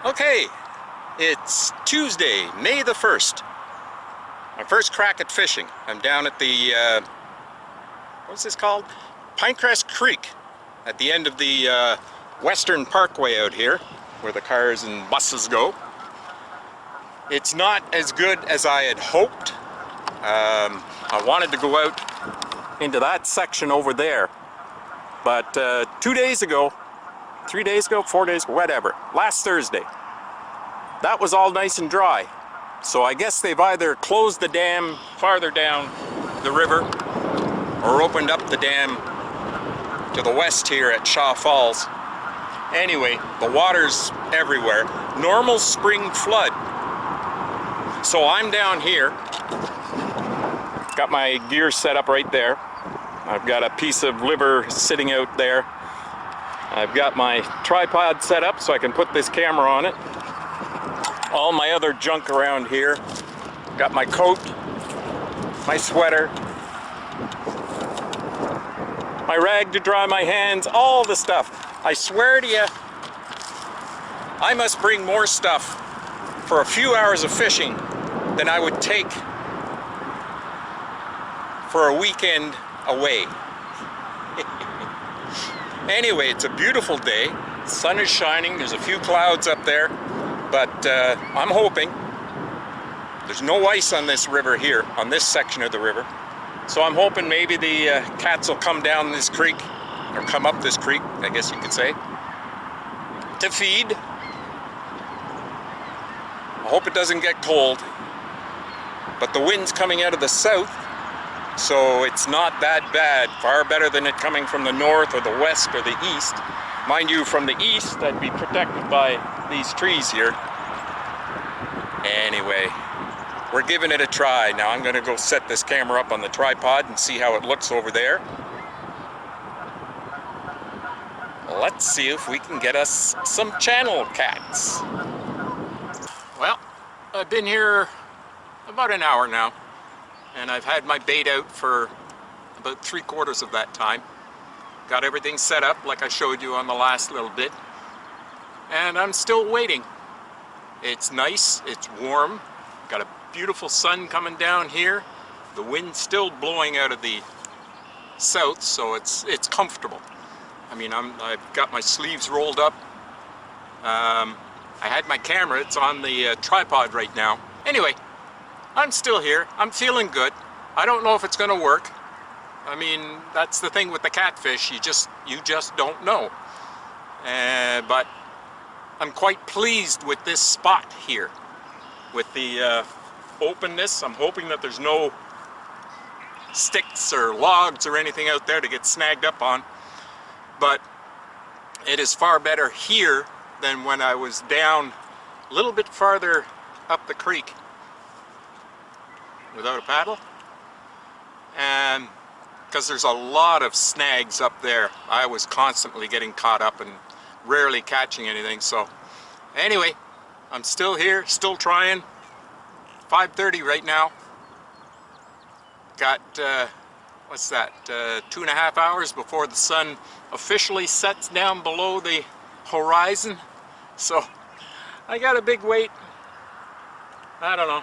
Okay, it's Tuesday, May the 1st. My first crack at fishing. I'm down at the, what's this called? Pinecrest Creek, at the end of the Western Parkway out here, where the cars and buses go. It's not as good as I had hoped. I wanted to go out into that section over there, but 2 days ago, 3 days ago, 4 days, whatever, last Thursday, that was all nice and dry. So I guess they've either closed the dam farther down the river or opened up the dam to the west here at Shaw Falls. Anyway, the water's everywhere. Normal spring flood. So I'm down here. Got my gear set up right there. I've got a piece of liver sitting out there. I've got my tripod set up so I can put this camera on it. All my other junk around here. Got my coat, my sweater, my rag to dry my hands, all the stuff. I swear to you, I must bring more stuff for a few hours of fishing than I would take for a weekend away. Anyway, it's a beautiful day. The sun is shining. There's a few clouds up there, but I'm hoping. There's no ice on this river here, on this section of the river. So I'm hoping maybe the cats will come down this creek, or come up this creek, I guess you could say, to feed. I hope it doesn't get cold, but the wind's coming out of the south, so it's not that bad. Far better than it coming from the north or the west or the east. Mind you, from the east, I'd be protected by these trees here. Anyway, we're giving it a try. Now I'm gonna go set this camera up on the tripod and see how it looks over there. Let's see if we can get us some channel cats. Well, I've been here about an hour now, and I've had my bait out for about 3/4 of that time. Got everything set up like I showed you on the last little bit, and I'm still waiting. It's nice, it's warm, got a beautiful sun coming down here. The wind's still blowing out of the south, so it's comfortable. I mean, I've got my sleeves rolled up. I had my camera, it's on the tripod right now. Anyway, I'm still here, I'm feeling good. I don't know if it's gonna work. I mean, that's the thing with the catfish, you just don't know. But I'm quite pleased with this spot here. With the openness, I'm hoping that there's no sticks or logs or anything out there to get snagged up on. But it is far better here than when I was down a little bit farther up the creek without a paddle. And because there's a lot of snags up there. I was constantly getting caught up and rarely catching anything. So anyway, I'm still here, still trying. 5:30 right now. Got, what's that, 2.5 hours before the sun officially sets down below the horizon. So I got a big wait. I don't know.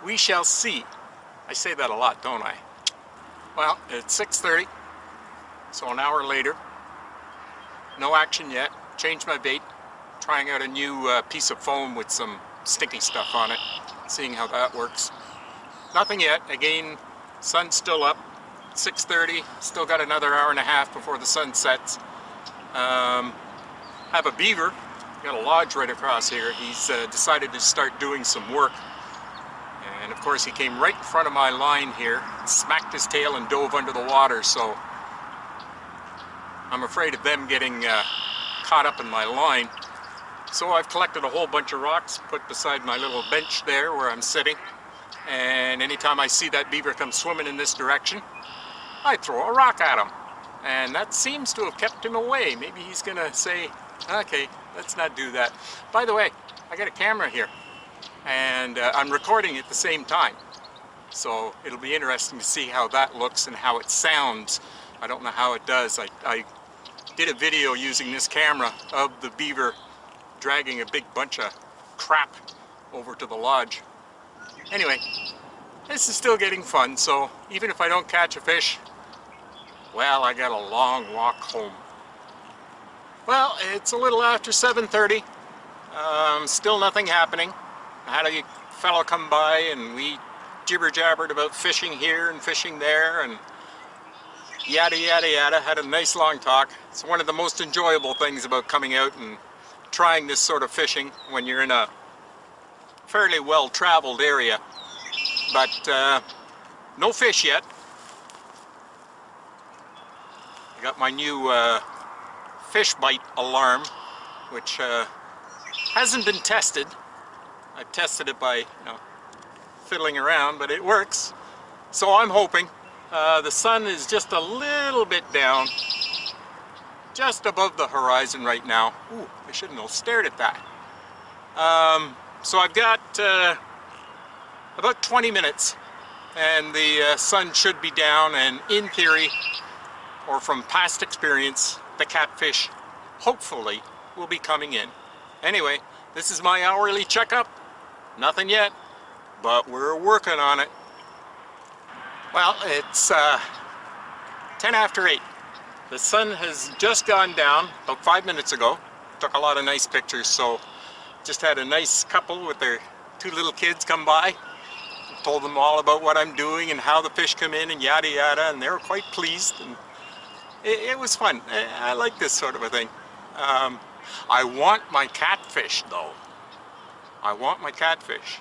We shall see. I say that a lot, don't I? Well, it's 6:30, so an hour later. No action yet. Changed my bait. Trying out a new piece of foam with some sticky stuff on it. Seeing how that works. Nothing yet. Again, sun's still up. 6:30. Still got another hour and a half before the sun sets. Have a beaver. Got a lodge right across here. He's decided to start doing some work. And of course he came right in front of my line here, smacked his tail and dove under the water, so I'm afraid of them getting caught up in my line. So I've collected a whole bunch of rocks, put beside my little bench there where I'm sitting, and anytime I see that beaver come swimming in this direction, I throw a rock at him. And that seems to have kept him away. Maybe he's gonna say, okay, let's not do that. By the way, I got a camera here. And I'm recording at the same time, so it'll be interesting to see how that looks and how it sounds. I don't know how it does. I did a video using this camera of the beaver dragging a big bunch of crap over to the lodge. Anyway, this is still getting fun, so even if I don't catch a fish, well, I got a long walk home. Well, it's a little after 7:30. Still nothing happening. I had a fellow come by and we jibber-jabbered about fishing here and fishing there and yada yada yada. Had a nice long talk. It's one of the most enjoyable things about coming out and trying this sort of fishing when you're in a fairly well-traveled area. But no fish yet. I got my new fish bite alarm, which hasn't been tested. I tested it by, fiddling around, but it works. So I'm hoping. The sun is just a little bit down, just above the horizon right now. Ooh, I shouldn't have stared at that. So I've got about 20 minutes and the sun should be down, and in theory, or from past experience, the catfish hopefully will be coming in. Anyway, this is my hourly checkup. Nothing yet, but we're working on it. Well, it's 10 after 8. The sun has just gone down about 5 minutes ago. Took a lot of nice pictures, so just had a nice couple with their 2 little kids come by. Told them all about what I'm doing and how the fish come in and yada yada, and they were quite pleased. And it was fun. I like this sort of a thing. I want my catfish though. I want my catfish.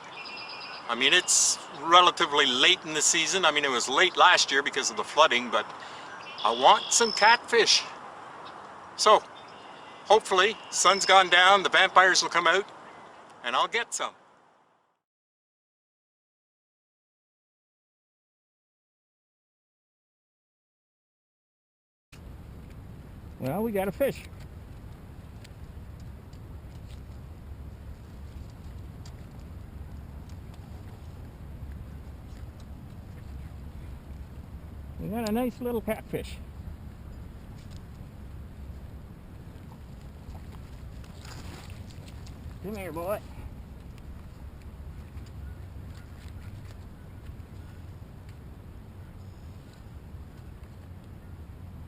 I mean, it's relatively late in the season. I mean, it was late last year because of the flooding, but I want some catfish. So, hopefully, sun's gone down, the vampires will come out, and I'll get some. Well, we got a fish. We got a nice little catfish. Come here, boy.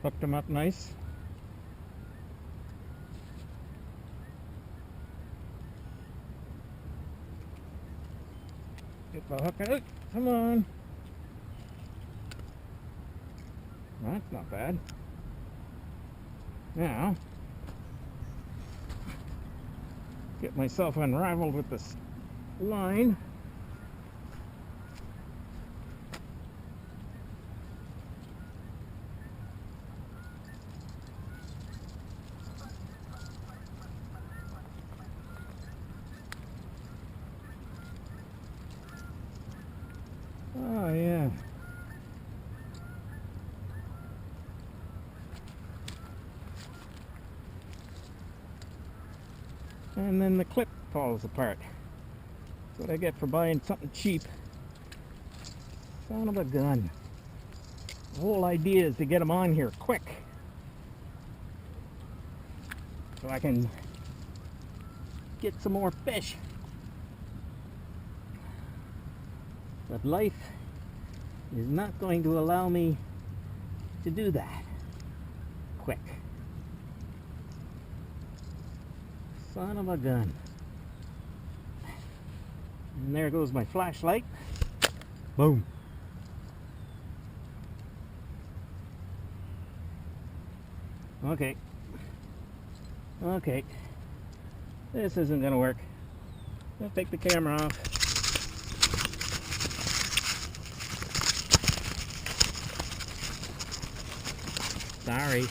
Hooked him up nice. Get the hook out. Come on. That's not bad. Now, get myself unraveled with this line. Oh yeah. And then the clip falls apart. That's what I get for buying something cheap. Son of a gun. The whole idea is to get them on here quick, so I can get some more fish. But life is not going to allow me to do that quick. Son of a gun. And there goes my flashlight. Boom. Okay. Okay. This isn't gonna work. I'll take the camera off. Sorry.